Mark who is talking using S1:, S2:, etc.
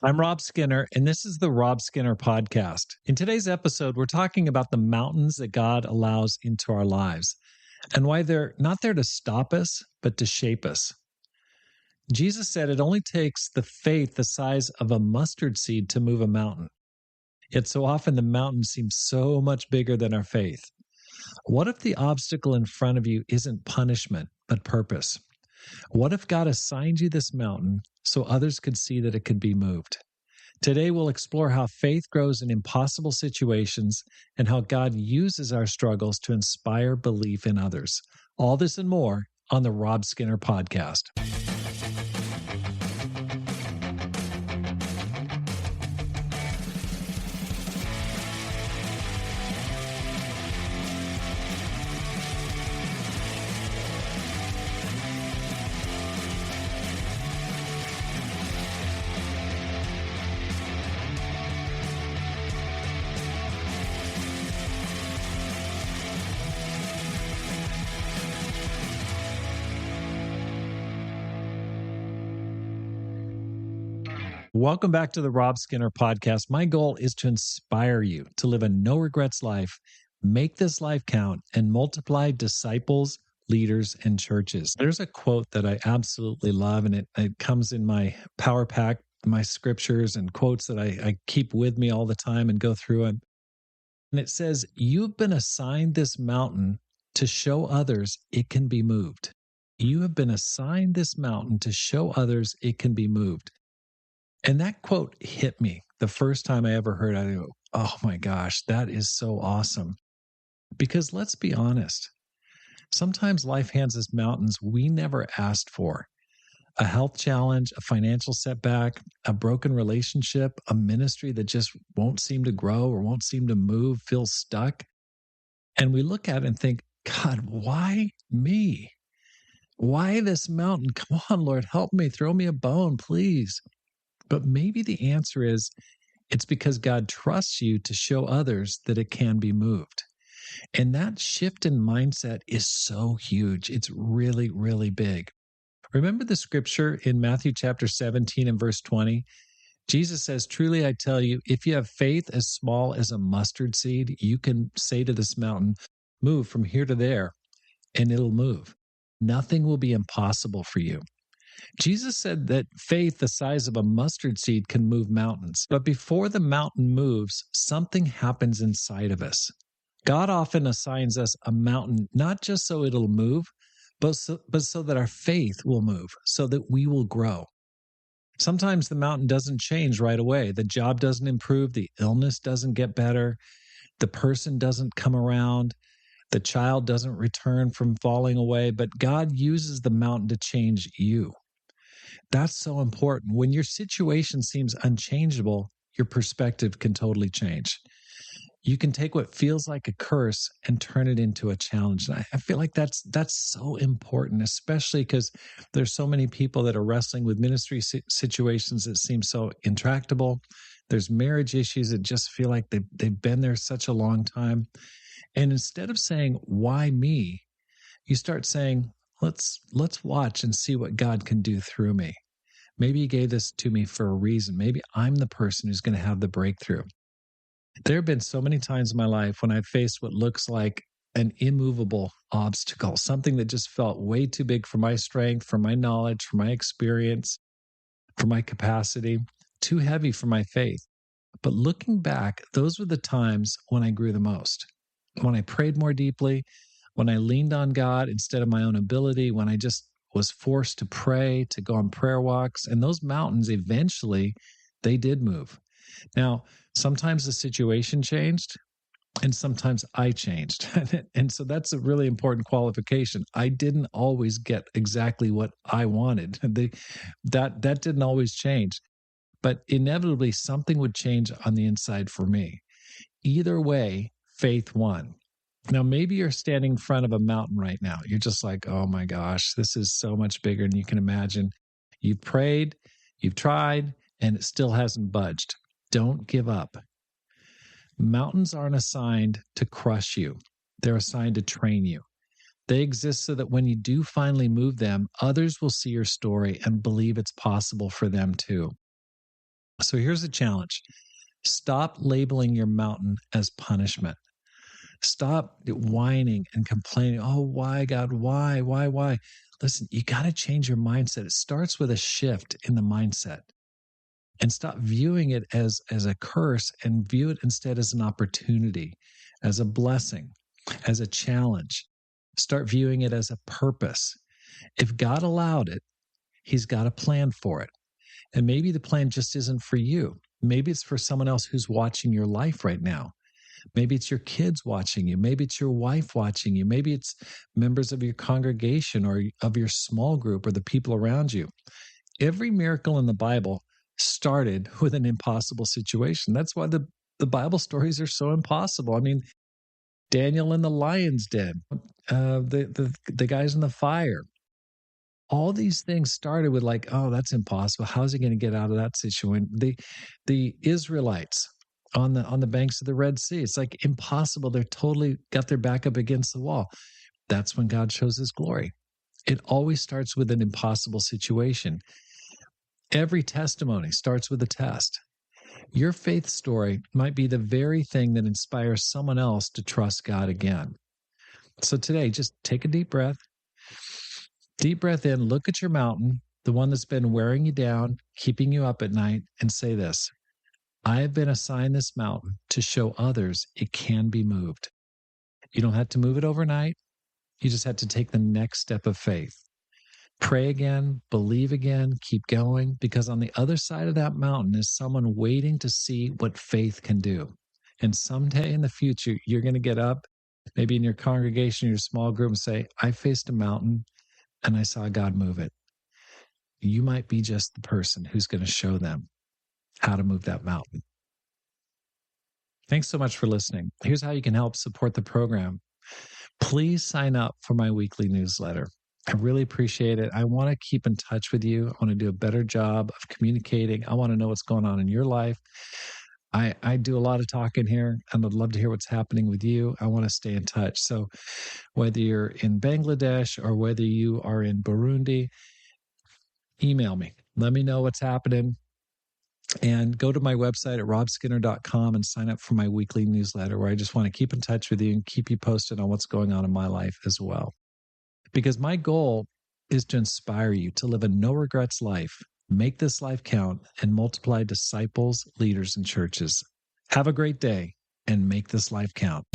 S1: I'm Rob Skinner, and this is the Rob Skinner Podcast. In today's episode, we're talking about the mountains that God allows into our lives and why they're not there to stop us, but to shape us. Jesus said it only takes the faith the size of a mustard seed to move a mountain. Yet so often the mountain seems so much bigger than our faith. What if the obstacle in front of you isn't punishment, but purpose? What if God assigned you this mountain so others could see that it could be moved? Today, we'll explore how faith grows in impossible situations and how God uses our struggles to inspire belief in others. All this and more on the Rob Skinner Podcast. Welcome back to the Rob Skinner Podcast. My goal is to inspire you to live a no-regrets life, make this life count, and multiply disciples, leaders, and churches. There's a quote that I absolutely love, and it comes in my power pack, my scriptures and quotes that I keep with me all the time and go through it. And it says, "You've been assigned this mountain to show others it can be moved." You have been assigned this mountain to show others it can be moved. And that quote hit me the first time I ever heard it. I go, oh my gosh, that is so awesome. Because let's be honest, sometimes life hands us mountains we never asked for. A health challenge, a financial setback, a broken relationship, a ministry that just won't seem to grow or won't seem to move, feels stuck. And we look at it and think, God, why me? Why this mountain? Come on, Lord, help me. Throw me a bone, please. But maybe the answer is it's because God trusts you to show others that it can be moved. And that shift in mindset is so huge. It's really, really big. Remember the scripture in Matthew chapter 17 and verse 20? Jesus says, "Truly I tell you, if you have faith as small as a mustard seed, you can say to this mountain, 'Move from here to there,' and it'll move. Nothing will be impossible for you." Jesus said that faith the size of a mustard seed can move mountains. But before the mountain moves, something happens inside of us. God often assigns us a mountain, not just so it'll move, but so that our faith will move, so that we will grow. Sometimes the mountain doesn't change right away. The job doesn't improve. The illness doesn't get better. The person doesn't come around. The child doesn't return from falling away. But God uses the mountain to change you. That's so important. When your situation seems unchangeable, your perspective can totally change. You can take what feels like a curse and turn it into a challenge. And I feel like that's so important, especially because there's so many people that are wrestling with ministry situations that seem so intractable. There's marriage issues that just feel like they've been there such a long time. And instead of saying, "Why me?" you start saying, Let's watch and see what God can do through me. Maybe He gave this to me for a reason. Maybe I'm the person who's going to have the breakthrough. There have been so many times in my life when I faced what looks like an immovable obstacle, something that just felt way too big for my strength, for my knowledge, for my experience, for my capacity, too heavy for my faith. But looking back, those were the times when I grew the most, when I prayed more deeply, when I leaned on God instead of my own ability, when I just was forced to pray, to go on prayer walks. And those mountains, eventually, they did move. Now, sometimes the situation changed, and sometimes I changed. And so that's a really important qualification. I didn't always get exactly what I wanted. That didn't always change. But inevitably, something would change on the inside for me. Either way, faith won. Now, maybe you're standing in front of a mountain right now. You're just like, oh my gosh, this is so much bigger than you can imagine. You've prayed, you've tried, and it still hasn't budged. Don't give up. Mountains aren't assigned to crush you. They're assigned to train you. They exist so that when you do finally move them, others will see your story and believe it's possible for them too. So here's the challenge. Stop labeling your mountain as punishment. Stop whining and complaining. Oh, why, God? Why? Listen, you got to change your mindset. It starts with a shift in the mindset, and stop viewing it as a curse and view it instead as an opportunity, as a blessing, as a challenge. Start viewing it as a purpose. If God allowed it, He's got a plan for it. And maybe the plan just isn't for you. Maybe it's for someone else who's watching your life right now. Maybe it's your kids watching you. Maybe it's your wife watching you. Maybe it's members of your congregation or of your small group or the people around you. Every miracle in the Bible started with an impossible situation. That's why the Bible stories are so impossible. I mean, Daniel in the lion's den, the guys in the fire. All these things started with like, oh, that's impossible. How's he going to get out of that situation? The Israelites on the banks of the Red Sea, it's like impossible. They're totally got their back up against the wall. That's when God shows His glory. It always starts with an impossible situation. Every testimony starts with a test. Your faith story might be the very thing that inspires someone else to trust God again. So today, just take a deep breath. Deep breath in, look at your mountain, the one that's been wearing you down, keeping you up at night, and say this: I have been assigned this mountain to show others it can be moved. You don't have to move it overnight. You just have to take the next step of faith. Pray again, believe again, keep going, because on the other side of that mountain is someone waiting to see what faith can do. And someday in the future, you're going to get up, maybe in your congregation, your small group, and say, I faced a mountain and I saw God move it. You might be just the person who's going to show them how to move that mountain. Thanks so much for listening. Here's how you can help support the program. Please sign up for my weekly newsletter. I really appreciate it. I want to keep in touch with you. I want to do a better job of communicating. I want to know what's going on in your life. I do a lot of talking here, and I'd love to hear what's happening with you. I want to stay in touch. So whether you're in Bangladesh or whether you are in Burundi, email me. Let me know what's happening. And go to my website at robskinner.com and sign up for my weekly newsletter, where I just want to keep in touch with you and keep you posted on what's going on in my life as well. Because my goal is to inspire you to live a no regrets life, make this life count, and multiply disciples, leaders, and churches. Have a great day and make this life count.